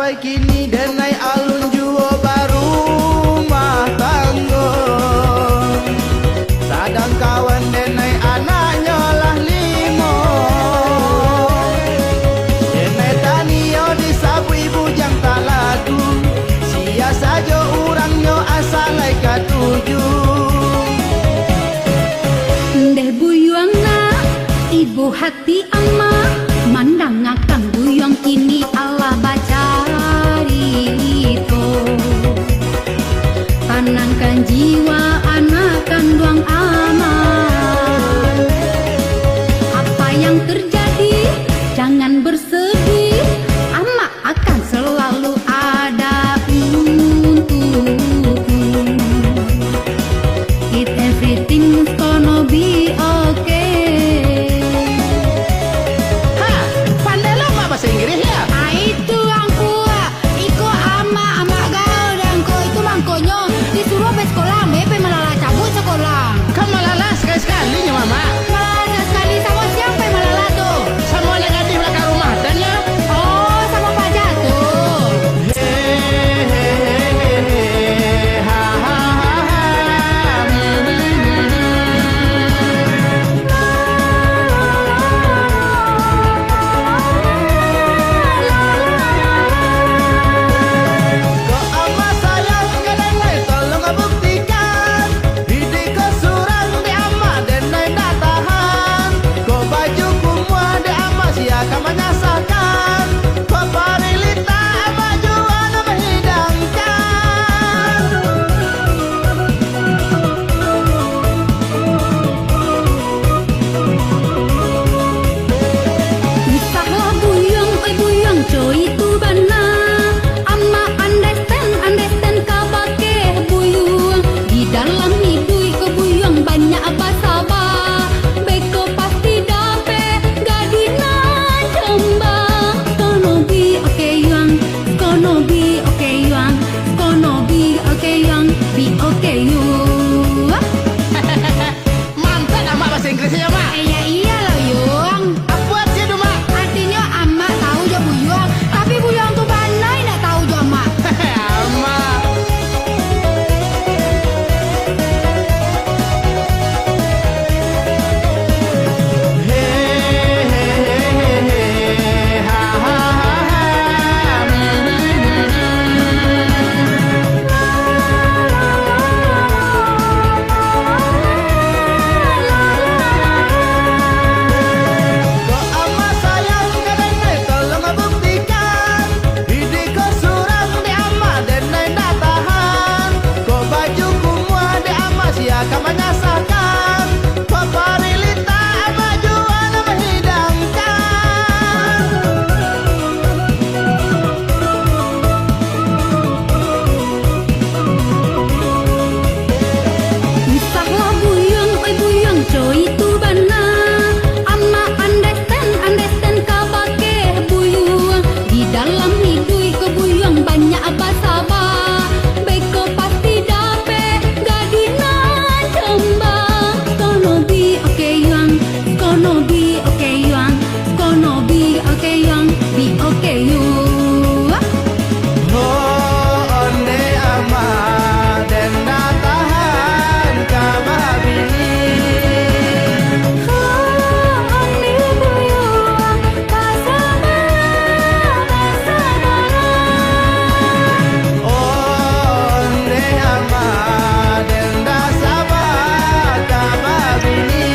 sampai kini denai alun juo baru mah tanggo. Sadang kawan denai anaknya lah limo. Denai tanio disabui bujang tak lagu. Sia saja orangnya asalai katuju. Ndeh buyuang na ibu hati ama mandang akan buyuang kini ala bacari itu. Tanangkan jiwa anakan duang aman. Apa yang terjadi jangan bersedih, ama akan selalu ada untukmu. It everything's gonna be okay. Ha, pandai lo mak bahasa Inggris ya? Itu angku, iko ama gaul dan ko itu mangkonyo disuruh ke sekolah, mepe malah cabut sekolah. Kan malala sekali-sekalinya mama. Malah sekali sama siapa malah tuh? Sama anak gadis belakang rumah dan ya. Oh, sama Pak Jatuh. Kok ama sayang kadang-kadang tolong buktikan. Hidup kau surang di ama dan tak tahan. Kau baju kumua di ama siakan menyasarkan. Kau parilita ama jual menghidangkan. Isahlah buyang, oi buyang, coy itu bana. Ama understand kabake buyang. Di dalam hidup ko buyang banyak abah-abah. Beko pasti dape gadina jamba. Gonna be okay yang, gonna be okay yang, gonna be okay yang, be okay you. Mantap ama bahasa Inggrisnya mak. Ya iyalah yung. Apa sih tu mak? Artinya ama tahu jo buyang, tapi buyang tuh banai nak tahu jo ama. Ama. Kok ama sayang kadang-kadang tolong buktikan. Hidup kau surang di ama dan tak tahan. Kau baju kumua di ama siakan menyasarkan. Kau parilita ama jual menghidangkan. Isahlah buyang, oi buyang, coy itu bana. Ama understand kabake buyang. Di dalam hidup ko buyang banyak abah-abah. Beko pasti dape gadina jamba. Gonna be okay yang, gonna be okay yang, gonna be okay yang, be okay you. Oh, onde ama dan tak tahan kababini. Onde ama dan tak sabar kababini.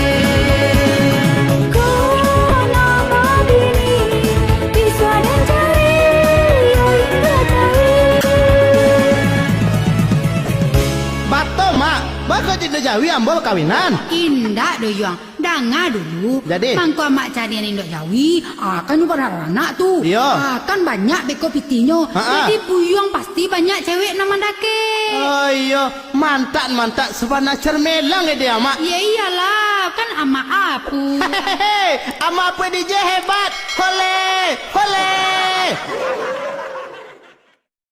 Bato mak, bakal tidak Jawi ambol kawinan. Indah doyong, danga dulu. Jadi? Mangko mak carian indok Jawi, kan pada anak tuh. Iya. Kan banyak beko pitinyo. Ha-ha. Jadi buyong pasti banyak cewek nama dake. Oh iya, mantap sebana cermelang ya dia mak. Ya iyalah, kan ama apu. Hehehe, ama apa DJ hebat. Hole, hole.